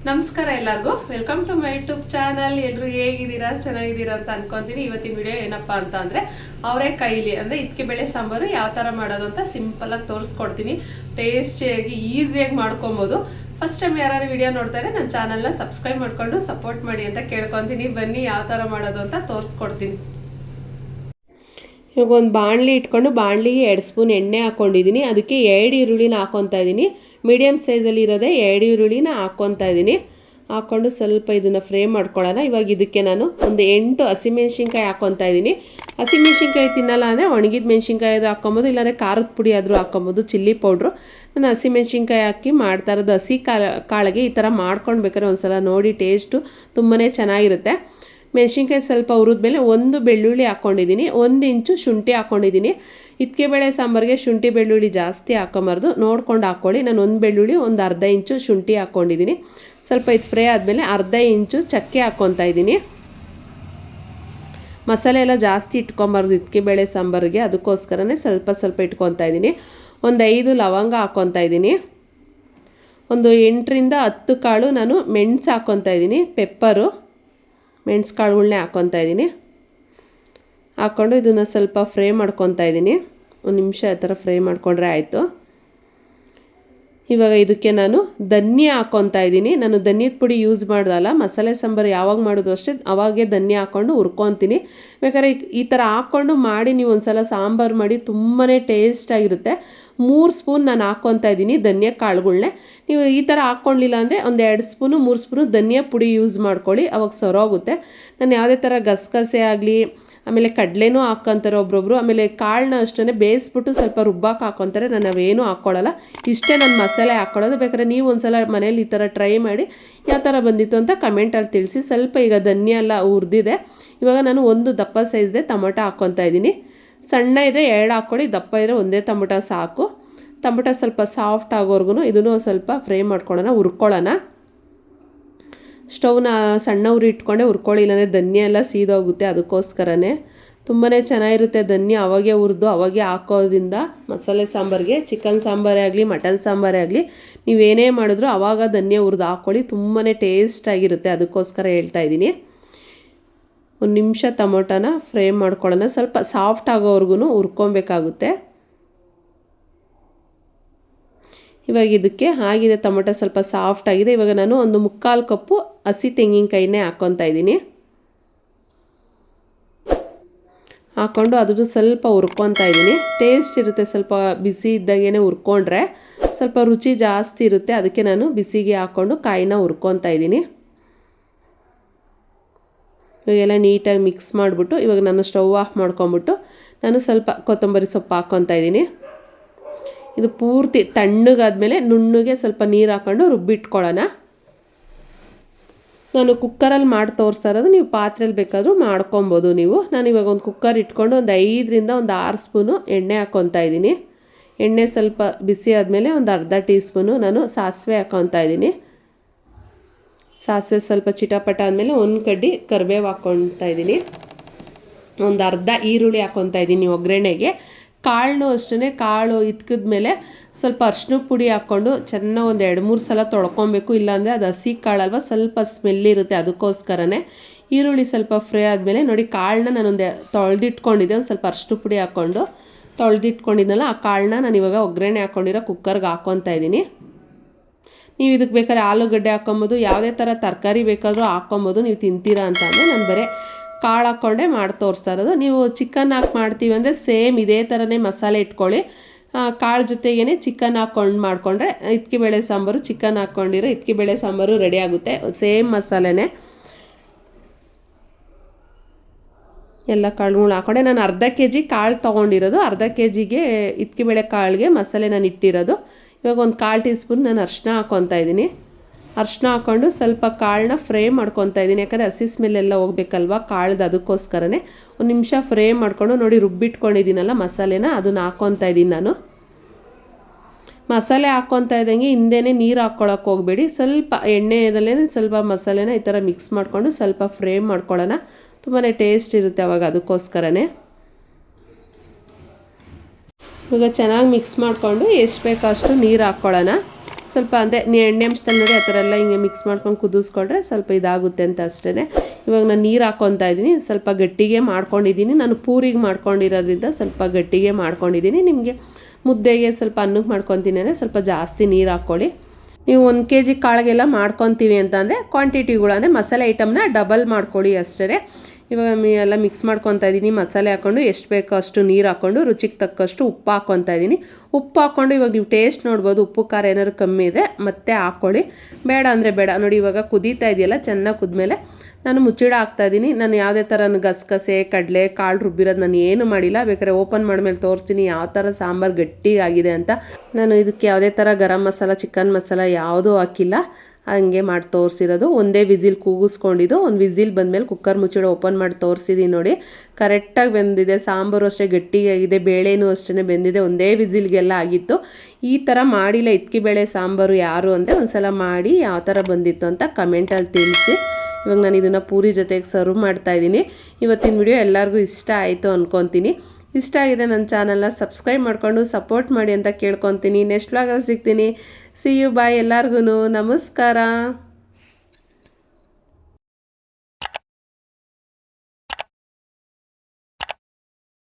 ನಮಸ್ಕಾರ ಎಲ್ಲರಿಗೂ welcome to my YouTube channel. ಎಲ್ಲರೂ ಹೇಗಿದ್ದೀರಾ, ಚೆನ್ನಾಗಿದ್ದೀರಾ ಅಂತ ಅನ್ಕೊಂತೀನಿ. ಇವತ್ತಿನ ವಿಡಿಯೋ ಏನಪ್ಪಾ ಅಂತ ಅಂದರೆ ಅವರೆಕಾಯಿಲಿ ಅಂದರೆ ಇದ್ಕೆ ಬೇಳೆ ಸಾಂಬಾರು ಯಾವ ಥರ ಮಾಡೋದು ಅಂತ ಸಿಂಪಲಾಗಿ ತೋರಿಸ್ಕೊಡ್ತೀನಿ. ಟೇಸ್ಟಿಯಾಗಿ ಈಸಿಯಾಗಿ ಮಾಡ್ಕೊಬೋದು. ಫಸ್ಟ್ ಟೈಮ್ ಯಾರು ವಿಡಿಯೋ ನೋಡ್ತಾರೆ ನನ್ನ ಚಾನಲ್ನ ಸಬ್ಸ್ಕ್ರೈಬ್ ಮಾಡ್ಕೊಂಡು ಸಪೋರ್ಟ್ ಮಾಡಿ ಅಂತ ಕೇಳ್ಕೊತೀನಿ. ಬನ್ನಿ ಯಾವ ಥರ ಮಾಡೋದು ಅಂತ ತೋರಿಸ್ಕೊಡ್ತೀನಿ. ಇವಾಗ ಒಂದು ಬಾಣಲಿ ಇಟ್ಕೊಂಡು ಬಾಣಲಿಗೆ 2 ಸ್ಪೂನ್ ಎಣ್ಣೆ ಹಾಕ್ಕೊಂಡಿದ್ದೀನಿ. ಅದಕ್ಕೆ 2 ಈರುಳ್ಳಿನ ಹಾಕ್ಕೊತಾ ಇದ್ದೀನಿ. ಮೀಡಿಯಮ್ ಸೈಜಲ್ಲಿ ಇರೋದೇ 2 ಈರುಳ್ಳಿನ ಹಾಕ್ಕೊತಾ ಇದ್ದೀನಿ. ಹಾಕ್ಕೊಂಡು ಸ್ವಲ್ಪ ಇದನ್ನು ಫ್ರೈ ಮಾಡ್ಕೊಳ್ಳೋಣ. ಇವಾಗ ಇದಕ್ಕೆ ನಾನು ಒಂದು 8 ಹಸಿಮೆಣ್ಸಿನ್ಕಾಯಿ ಹಾಕ್ಕೊತಾ ಇದ್ದೀನಿ. ಹಸಿಮೆಣ್ಸಿನ್ಕಾಯಿ ತಿನ್ನಲ್ಲ ಅಂದರೆ ಒಣಗಿದ ಮೆಣ್ಸಿನ್ಕಾಯಿ ಆದರೂ ಹಾಕ್ಕೊಬೋದು, ಇಲ್ಲಾಂದರೆ ಖಾರದ ಪುಡಿ ಆದರೂ ಹಾಕ್ಕೊಬೋದು, ಚಿಲ್ಲಿ ಪೌಡ್ರು. ನಾನು ಹಸಿಮೆಣ್ಸಿನ್ಕಾಯಿ ಹಾಕಿ ಮಾಡ್ತಾ ಇರೋದು. ಹಸಿ ಕಾಳಿಗೆ ಈ ಥರ ಮಾಡ್ಕೊಂಡು ಬೇಕಾದ್ರೆ ಒಂದು ಸಲ ನೋಡಿ, ಟೇಸ್ಟು ತುಂಬಾ ಚೆನ್ನಾಗಿರುತ್ತೆ. ಮೆಣಸಿನ್ಕಾಯಿ ಸ್ವಲ್ಪ ಹುರಿದ್ಮೇಲೆ 1 ಬೆಳ್ಳುಳ್ಳಿ ಹಾಕ್ಕೊಂಡಿದ್ದೀನಿ, 1 ಇಂಚು ಶುಂಠಿ ಹಾಕ್ಕೊಂಡಿದ್ದೀನಿ. ಇದ್ಕೆ ಬೇಳೆ ಸಾಂಬಾರಿಗೆ ಶುಂಠಿ ಬೆಳ್ಳುಳ್ಳಿ ಜಾಸ್ತಿ ಹಾಕೊಂಬಾರ್ದು, ನೋಡ್ಕೊಂಡು ಹಾಕ್ಕೊಳ್ಳಿ. ನಾನು 1 ಬೆಳ್ಳುಳ್ಳಿ, ಒಂದು ಅರ್ಧ ಇಂಚು ಶುಂಠಿ ಹಾಕ್ಕೊಂಡಿದ್ದೀನಿ. ಸ್ವಲ್ಪ ಇದು ಫ್ರೈ ಆದಮೇಲೆ ಅರ್ಧ ಇಂಚು ಚಕ್ಕೆ ಹಾಕ್ಕೊತಾ ಇದ್ದೀನಿ. ಮಸಾಲೆ ಎಲ್ಲ ಜಾಸ್ತಿ ಇಟ್ಕೊಬಾರ್ದು ಇದ್ಕೆ ಬೇಳೆ ಸಾಂಬಾರಿಗೆ, ಅದಕ್ಕೋಸ್ಕರನೇ ಸ್ವಲ್ಪ ಇಟ್ಕೊತಾ ಇದ್ದೀನಿ. ಒಂದು 5 ಲವಂಗ ಹಾಕ್ಕೊತಾ ಇದ್ದೀನಿ. ಒಂದು 8 ರಿಂದ 10 ಕಾಳು ನಾನು ಮೆಣಸು ಹಾಕ್ಕೊತಾ ಇದ್ದೀನಿ. ಪೆಪ್ಪರು, ಮೆಣಸು ಕಾಳುಗಳನ್ನೇ ಹಾಕ್ಕೊತಾ ಇದ್ದೀನಿ. ಹಾಕ್ಕೊಂಡು ಇದನ್ನು ಸ್ವಲ್ಪ ಫ್ರೈ ಮಾಡ್ಕೊತಾ ಇದ್ದೀನಿ. 1 ನಿಮಿಷ ಆ ಥರ ಫ್ರೈ ಮಾಡ್ಕೊಂಡ್ರೆ ಆಯಿತು. ಇವಾಗ ಇದಕ್ಕೆ ನಾನು ಧನ್ಯ ಹಾಕ್ಕೊತಾ ಇದ್ದೀನಿ. ನಾನು ಧನ್ಯದ ಪುಡಿ ಯೂಸ್ ಮಾಡೋದಲ್ಲ, ಮಸಾಲೆ ಸಾಂಬಾರು ಯಾವಾಗ ಮಾಡಿದ್ರು ಅಷ್ಟೇ ಅವಾಗೇ ಧನ್ಯ ಹಾಕ್ಕೊಂಡು ಹುರ್ಕೊತೀನಿ. ಬೇಕಾದ್ರೆ ಈ ಥರ ಹಾಕ್ಕೊಂಡು ಮಾಡಿ ನೀವು ಒಂದು ಸಲ ಸಾಂಬಾರು ಮಾಡಿ, ತುಂಬಾ ಟೇಸ್ಟಾಗಿರುತ್ತೆ. 3 ಸ್ಪೂನ್ ನಾನು ಹಾಕ್ಕೊತಾ ಇದ್ದೀನಿ ಧನ್ಯ ಕಾಳುಗಳನ್ನೇ. ನೀವು ಈ ಥರ ಹಾಕ್ಕೊಳ್ಳಿಲ್ಲ ಅಂದರೆ ಒಂದು 2 ಸ್ಪೂನು 3 ಸ್ಪೂನು ಧನ್ಯ ಪುಡಿ ಯೂಸ್ ಮಾಡ್ಕೊಳ್ಳಿ, ಅವಾಗ ಸರೋಗುತ್ತೆ. ನಾನು ಯಾವುದೇ ಥರ ಗಸಗಸೆ ಆಗಲಿ, ಆಮೇಲೆ ಕಡಲೆನೂ ಹಾಕ್ಕೊಂತಾರೆ ಒಬ್ರೊಬ್ರು. ಆಮೇಲೆ ಕಾಳನ್ನ ಅಷ್ಟೇ ಬೇಯಿಸ್ಬಿಟ್ಟು ಸ್ವಲ್ಪ ರುಬ್ಬಾಕೆ ಹಾಕ್ಕೊತಾರೆ. ನಾನು ಅವೇನೂ ಹಾಕ್ಕೊಳ್ಳಲ್ಲ, ಇಷ್ಟೇ ನಾನು ಮಸಾಲೆ ಹಾಕ್ಕೊಳ್ಳೋದು. ಬೇಕಾದ್ರೆ ನೀವು ಒಂದು ಸಲ ಮನೇಲಿ ಈ ಥರ ಟ್ರೈ ಮಾಡಿ ಯಾವ ಥರ ಬಂದಿತ್ತು ಅಂತ ಕಮೆಂಟಲ್ಲಿ ತಿಳಿಸಿ. ಸ್ವಲ್ಪ ಈಗ ಧನ್ಯ ಎಲ್ಲ ಹುರಿದಿದೆ. ಇವಾಗ ನಾನು 1 ದಪ್ಪ ಸೈಜ್ದೆ ಟೊಮೊಟೊ ಹಾಕ್ಕೊತಾ ಇದ್ದೀನಿ. ಸಣ್ಣ ಇದ್ದರೆ 2 ಹಾಕ್ಕೊಳ್ಳಿ, ದಪ್ಪ ಇದ್ದರೆ 1 ಟೊಮೊಟೊ ಸಾಕು. ಟೊಮೊಟೊ ಸ್ವಲ್ಪ ಸಾಫ್ಟ್ ಆಗೋವರೆಗೂ ಇದನ್ನು ಸ್ವಲ್ಪ ಫ್ರೈ ಮಾಡ್ಕೊಳ್ಳೋಣ, ಹುರ್ಕೊಳ್ಳೋಣ. ಸ್ಟವ್ನ ಸಣ್ಣ ಉರಿ ಇಟ್ಕೊಂಡೆ ಹುರ್ಕೊಳ್ಳಿ, ಇಲ್ಲಾಂದರೆ ಧನ್ಯ ಎಲ್ಲ ಸೀದೋಗುತ್ತೆ. ಅದಕ್ಕೋಸ್ಕರನೇ ತುಂಬಾ ಚೆನ್ನಾಗಿರುತ್ತೆ ಧನ್ಯ ಅವಾಗೆ ಹುರಿದು ಅವಾಗೆ ಹಾಕೋದ್ರಿಂದ. ಮಸಾಲೆ ಸಾಂಬಾರಿಗೆ, ಚಿಕನ್ ಸಾಂಬಾರೇ ಆಗಲಿ ಮಟನ್ ಸಾಂಬಾರೇ ಆಗಲಿ, ನೀವೇನೇ ಮಾಡಿದ್ರು ಆವಾಗ ಧನ್ಯ ಹುರಿದು ಹಾಕ್ಕೊಳ್ಳಿ, ತುಂಬಾ ಟೇಸ್ಟಾಗಿರುತ್ತೆ. ಅದಕ್ಕೋಸ್ಕರ ಹೇಳ್ತಾ ಇದ್ದೀನಿ. 1 ನಿಮಿಷ ಟೊಮೊಟೊನ ಫ್ರೈ ಮಾಡ್ಕೊಳ್ಳೋಣ, ಸ್ವಲ್ಪ ಸಾಫ್ಟ್ ಆಗೋವರೆಗೂ ಹುರ್ಕೊಬೇಕಾಗುತ್ತೆ. ಇವಾಗ ಇದಕ್ಕೆ ಆಗಿದೆ, ಟೊಮೊಟೊ ಸ್ವಲ್ಪ ಸಾಫ್ಟ್ ಆಗಿದೆ. ಇವಾಗ ನಾನು 1/4 ಕಪ್ಪು ಹಸಿ ತೆಂಗಿನಕಾಯಿನೇ ಹಾಕ್ಕೊತಾ ಇದ್ದೀನಿ. ಹಾಕ್ಕೊಂಡು ಅದ್ರದ್ದು ಸ್ವಲ್ಪ ಹುರ್ಕೊತಾ ಇದ್ದೀನಿ. ಟೇಸ್ಟ್ ಇರುತ್ತೆ, ಸ್ವಲ್ಪ ಬಿಸಿ ಇದ್ದಾಗೇ ಹುರ್ಕೊಂಡ್ರೆ ಸ್ವಲ್ಪ ರುಚಿ ಜಾಸ್ತಿ ಇರುತ್ತೆ. ಅದಕ್ಕೆ ನಾನು ಬಿಸಿಗೆ ಹಾಕ್ಕೊಂಡು ಕಾಯಿನ ಹುರ್ಕೊತಾ ಇದ್ದೀನಿ. ಇವಾಗೆಲ್ಲ ನೀಟಾಗಿ ಮಿಕ್ಸ್ ಮಾಡಿಬಿಟ್ಟು ಇವಾಗ ನಾನು ಸ್ಟವ್ ಆಫ್ ಮಾಡ್ಕೊಂಬಿಟ್ಟು ನಾನು ಸ್ವಲ್ಪ ಕೊತ್ತಂಬರಿ ಸೊಪ್ಪು ಹಾಕ್ಕೊತಾ ಇದ್ದೀನಿ. ಇದು ಪೂರ್ತಿ ತಣ್ಣಗಾದ್ಮೇಲೆ ನುಣ್ಣಗೆ ಸ್ವಲ್ಪ ನೀರು ಹಾಕ್ಕೊಂಡು ರುಬ್ಬಿಟ್ಕೊಳ್ಳೋಣ. ನಾನು ಕುಕ್ಕರಲ್ಲಿ ಮಾಡಿ ತೋರಿಸ್ತಾ ಇರೋದು, ನೀವು ಪಾತ್ರೆಯಲ್ಲಿ ಬೇಕಾದರೂ ಮಾಡ್ಕೊಬೋದು ನೀವು. ನಾನು ಇವಾಗ ಒಂದು ಕುಕ್ಕರ್ ಇಟ್ಕೊಂಡು ಒಂದು 5 ರಿಂದ 6 ಸ್ಪೂನು ಎಣ್ಣೆ ಹಾಕ್ಕೊತಾ ಇದ್ದೀನಿ. ಎಣ್ಣೆ ಸ್ವಲ್ಪ ಬಿಸಿ ಆದಮೇಲೆ ಒಂದು ಅರ್ಧ ಟೀ ಸ್ಪೂನು ನಾನು ಸಾಸಿವೆ ಹಾಕ್ಕೊತಾ ಇದ್ದೀನಿ. ಸಾಸಿವೆ ಸ್ವಲ್ಪ ಚಿಟಪಟ ಆದಮೇಲೆ 1 ಕಡ್ಡಿ ಕರಿಬೇವು ಹಾಕ್ಕೊತಾ ಇದ್ದೀನಿ. ಒಂದು ಅರ್ಧ ಈರುಳ್ಳಿ ಹಾಕ್ಕೊತಾ ಇದ್ದೀನಿ ಒಗ್ಗರಣೆಗೆ. ಕಾಳನ್ನು ಅಷ್ಟೇ, ಕಾಳು ಇಟ್ಕಿದ್ಮೇಲೆ ಸ್ವಲ್ಪ ಅರಿಶಿನ ಪುಡಿ ಹಾಕ್ಕೊಂಡು ಚೆನ್ನಾಗಿ ಒಂದು 2-3 ಸಲ ತೊಳ್ಕೊಬೇಕು, ಇಲ್ಲಾಂದರೆ ಅದು ಹಸಿ ಕಾಳಲ್ವ ಸ್ವಲ್ಪ ಸ್ಮೆಲ್ ಇರುತ್ತೆ. ಅದಕ್ಕೋಸ್ಕರನೇ ಈರುಳ್ಳಿ ಸ್ವಲ್ಪ ಫ್ರೈ ಆದಮೇಲೆ ನೋಡಿ, ಕಾಳನ್ನ ನಾನೊಂದು ತೊಳೆದಿಟ್ಕೊಂಡಿದ್ದೆ. ಒಂದು ಸ್ವಲ್ಪ ಅರಿಶಿನ ಪುಡಿ ಹಾಕ್ಕೊಂಡು ತೊಳೆದಿಟ್ಕೊಂಡಿದ್ನಲ್ಲ ಆ ಕಾಳನ್ನ ನಾನು ಇವಾಗ ಒಗ್ಗರಣೆ ಹಾಕ್ಕೊಂಡಿರೋ ಕುಕ್ಕರ್ಗೆ ಹಾಕ್ಕೊತಾ ಇದ್ದೀನಿ. ನೀವು ಇದಕ್ಕೆ ಬೇಕಾದ್ರೆ ಆಲೂಗಡ್ಡೆ ಹಾಕ್ಕೊಬೋದು, ಯಾವುದೇ ಥರ ತರಕಾರಿ ಬೇಕಾದರೂ ಹಾಕ್ಕೊಬೋದು, ನೀವು ತಿಂತೀರಾ ಅಂತ ಅಂದರೆ. ನಾನು ಬರೀ ಕಾಳು ಹಾಕ್ಕೊಂಡೆ ಮಾಡಿ ತೋರಿಸ್ತಾ ಇರೋದು. ನೀವು ಚಿಕನ್ ಹಾಕಿ ಮಾಡ್ತೀವಿ ಅಂದರೆ ಸೇಮ್ ಇದೇ ಥರನೇ ಮಸಾಲೆ ಇಟ್ಕೊಳ್ಳಿ. ಕಾಳು ಜೊತೆಗೇ ಚಿಕನ್ ಹಾಕ್ಕೊಂಡು ಮಾಡಿಕೊಂಡ್ರೆ ಇದ್ಕೆ ಬೇಳೆ ಸಾಂಬಾರು, ಚಿಕನ್ ಹಾಕ್ಕೊಂಡಿರೋ ಇದ್ಕೆ ಬೇಳೆ ಸಾಂಬಾರು ರೆಡಿ ಆಗುತ್ತೆ. ಸೇಮ್ ಮಸಾಲೆನೇ ಎಲ್ಲ ಕಾಳುಗಳು ಹಾಕ್ಕೊಂಡೆ. ನಾನು ಅರ್ಧ kg ಕಾಳು ತೊಗೊಂಡಿರೋದು, ಅರ್ಧ kgಗೆ ಇದ್ಕೆ ಬೇಳೆ ಕಾಳಿಗೆ ಮಸಾಲೆ ನಾನು ಇಟ್ಟಿರೋದು. ಇವಾಗ ಒಂದು 1/4 ಟೀ ಸ್ಪೂನ್ ನಾನು ಅರಿಶಿನ ಹಾಕ್ಕೊತಾ ಇದ್ದೀನಿ. ಅರಿಶಿನ ಹಾಕ್ಕೊಂಡು ಸ್ವಲ್ಪ ಕಾಳನ್ನ ಫ್ರೈ ಮಾಡ್ಕೊತಾ ಇದ್ದೀನಿ, ಯಾಕಂದರೆ ಹಸಿ ಸ್ಮೆಲ್ಲೆಲ್ಲ ಹೋಗ್ಬೇಕಲ್ವ ಕಾಳ್ದು. ಅದಕ್ಕೋಸ್ಕರನೇ 1 ನಿಮಿಷ ಫ್ರೈ ಮಾಡಿಕೊಂಡು ನೋಡಿ, ರುಬ್ಬಿಟ್ಕೊಂಡಿದ್ದೀನಲ್ಲ ಮಸಾಲೆನ, ಅದನ್ನು ಹಾಕ್ಕೊತಾ ಇದ್ದೀನಿ ನಾನು. ಮಸಾಲೆ ಹಾಕ್ಕೊತಾ ಇದ್ದಂಗೆ ಹಿಂದೆನೇ ನೀರು ಹಾಕ್ಕೊಳಕ್ಕೆ ಹೋಗಬೇಡಿ. ಸ್ವಲ್ಪ ಎಣ್ಣೆಯಲ್ಲೇ ಸ್ವಲ್ಪ ಮಸಾಲೆನ ಈ ಥರ ಮಿಕ್ಸ್ ಮಾಡಿಕೊಂಡು ಸ್ವಲ್ಪ ಫ್ರೈ ಮಾಡ್ಕೊಳ್ಳೋಣ, ತುಂಬಾ ಟೇಸ್ಟ್ ಇರುತ್ತೆ ಅವಾಗ. ಅದಕ್ಕೋಸ್ಕರನೇ ಇವಾಗ ಚೆನ್ನಾಗಿ ಮಿಕ್ಸ್ ಮಾಡಿಕೊಂಡು ಎಷ್ಟು ಬೇಕೋ ಅಷ್ಟು ನೀರು ಹಾಕ್ಕೊಳ್ಳೋಣ. ಸ್ವಲ್ಪ ಅದೇ ಎಣ್ಣೆ ಅಂಶದಲ್ಲಿ ನೋಡಿ ಆ ಥರ ಎಲ್ಲ ಹಿಂಗೆ ಮಿಕ್ಸ್ ಮಾಡ್ಕೊಂಡು ಕುದಿಸ್ಕೊಂಡ್ರೆ ಸ್ವಲ್ಪ ಇದಾಗುತ್ತೆ ಅಂತ ಅಷ್ಟೇ. ಇವಾಗ ನಾನು ನೀರು ಹಾಕ್ಕೊತಾ ಇದ್ದೀನಿ, ಸ್ವಲ್ಪ ಗಟ್ಟಿಗೆ ಮಾಡ್ಕೊಂಡಿದ್ದೀನಿ. ನಾನು ಪೂರಿಗೆ ಮಾಡ್ಕೊಂಡಿರೋದ್ರಿಂದ ಸ್ವಲ್ಪ ಗಟ್ಟಿಗೆ ಮಾಡ್ಕೊಂಡಿದ್ದೀನಿ. ನಿಮಗೆ ಮುದ್ದೆಗೆ ಸ್ವಲ್ಪ ಅನ್ನಕ್ಕೆ ಮಾಡ್ಕೊತೀನಿ ಅಂದರೆ ಸ್ವಲ್ಪ ಜಾಸ್ತಿ ನೀರು ಹಾಕ್ಕೊಳ್ಳಿ. ನೀವು 1 kg ಕಾಳಿಗೆಲ್ಲ ಮಾಡ್ಕೊತೀವಿ ಅಂತಂದರೆ ಕ್ವಾಂಟಿಟಿಗಳು ಅಂದರೆ ಮಸಾಲೆ ಐಟಮ್ನ ಡಬಲ್ ಮಾಡ್ಕೊಳ್ಳಿ ಅಷ್ಟೇ. ಇವಾಗ ಎಲ್ಲ ಮಿಕ್ಸ್ ಮಾಡ್ಕೊತಾ ಇದ್ದೀನಿ. ಮಸಾಲೆ ಹಾಕ್ಕೊಂಡು ಎಷ್ಟು ಬೇಕೋ ಅಷ್ಟು ನೀರು ಹಾಕ್ಕೊಂಡು ರುಚಿಗೆ ತಕ್ಕಷ್ಟು ಉಪ್ಪು ಹಾಕ್ಕೊತಾ ಇದ್ದೀನಿ. ಉಪ್ಪು ಹಾಕ್ಕೊಂಡು ಇವಾಗ ನೀವು ಟೇಸ್ಟ್ ನೋಡ್ಬೋದು. ಉಪ್ಪು ಖಾರ ಏನಾದ್ರು ಕಮ್ಮಿ ಇದ್ದರೆ ಮತ್ತೆ ಹಾಕ್ಕೊಳ್ಳಿ, ಬೇಡ ಅಂದರೆ ಬೇಡ. ನೋಡಿ ಇವಾಗ ಕುದೀತಾ ಇದೆಯಲ್ಲ, ಚೆನ್ನಾಗಿ ಕುದ್ಮೇಲೆ ನಾನು ಮುಚ್ಚಿಡ ಹಾಕ್ತಾಯಿದ್ದೀನಿ. ನಾನು ಯಾವುದೇ ಥರ ಗಸಗಸೆ ಕಡಲೆ ಕಾಳು ರುಬ್ಬಿರೋದು ನಾನು ಏನು ಮಾಡಿಲ್ಲ. ಬೇಕಾದ್ರೆ ಓಪನ್ ಮಾಡಿದ್ಮೇಲೆ ತೋರಿಸ್ತೀನಿ ಯಾವ ಥರ ಸಾಂಬಾರು ಗಟ್ಟಿಯಾಗಿದೆ ಅಂತ. ನಾನು ಇದಕ್ಕೆ ಯಾವುದೇ ಥರ ಗರಂ ಮಸಾಲ ಚಿಕನ್ ಮಸಾಲ ಯಾವುದೂ ಹಾಕಿಲ್ಲ, ಹಂಗೆ ಮಾಡಿ ತೋರಿಸಿರೋದು. ಒಂದೇ ವಿಸಿಲ್ ಕೂಗಿಸ್ಕೊಂಡಿದ್ದು. ಒಂದು ವಿಸಿಲ್ ಬಂದಮೇಲೆ ಕುಕ್ಕರ್ ಮುಚ್ಚಿಡ ಓಪನ್ ಮಾಡಿ ತೋರಿಸಿದ್ದೀನಿ ನೋಡಿ, ಕರೆಕ್ಟಾಗಿ ಬೆಂದಿದೆ. ಸಾಂಬಾರು ಅಷ್ಟೇ ಗಟ್ಟಿಯಾಗಿದೆ, ಬೇಳೆನೂ ಅಷ್ಟೇ ಬೆಂದಿದೆ. ಒಂದೇ ವಿಸಿಲ್ಗೆಲ್ಲ ಆಗಿತ್ತು. ಈ ಥರ ಮಾಡಿಲ್ಲ ಇಟ್ಕಿ ಬೇಳೆ ಸಾಂಬಾರು ಯಾರು ಅಂದರೆ ಒಂದು ಸಲ ಮಾಡಿ ಯಾವ ಥರ ಬಂದಿತ್ತು ಅಂತ ಕಮೆಂಟಲ್ಲಿ ತಿಳಿಸಿ. ಇವಾಗ ನಾನು ಇದನ್ನು ಪೂರಿ ಜೊತೆಗೆ ಸರ್ವ್ ಮಾಡ್ತಾಯಿದ್ದೀನಿ. ಇವತ್ತಿನ ವಿಡಿಯೋ ಎಲ್ಲರಿಗೂ ಇಷ್ಟ ಆಯಿತು ಅಂದ್ಕೊತೀನಿ. ಇಷ್ಟ ಆಗಿದೆ ನನ್ನ ಚಾನಲ್ನ ಸಬ್ಸ್ಕ್ರೈಬ್ ಮಾಡಿಕೊಂಡು ಸಪೋರ್ಟ್ ಮಾಡಿ ಅಂತ ಕೇಳ್ಕೊತೀನಿ. ನೆಕ್ಸ್ಟ್ ವ್ಲಾಗಲ್ಲಿ ಸಿಗ್ತೀನಿ. See you bye. ಎಲ್ಲರಿಗೂ ನಮಸ್ಕಾರ.